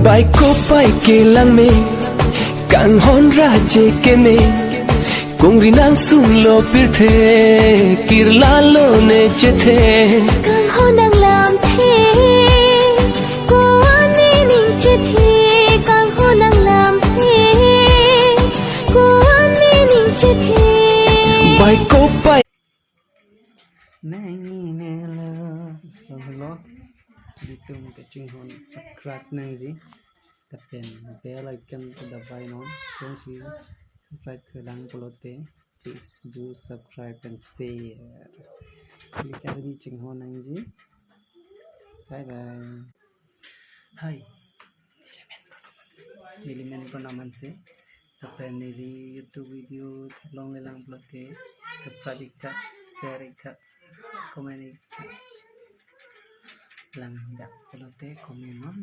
bài cô bay kê lang mê càng hôn ra chê kê mê cùng ri nang sung lo phir the kir la lo ne che the càng hôn đang làm thế cô anh ninh che thế càng hôn đang làm thế cô anh ninh che thế bài cô bay nang nè la so lo di tung cái chừng hôn subscribe nang gì tập pen bell icon to the vai non don't see subscribe ke lang polote please do subscribe and share click cái chừng hôn nang gì bye bye hai element pronoun से अपन मेरी YouTube video long ले lang polote subscribe का share का comment lang dak polote comment on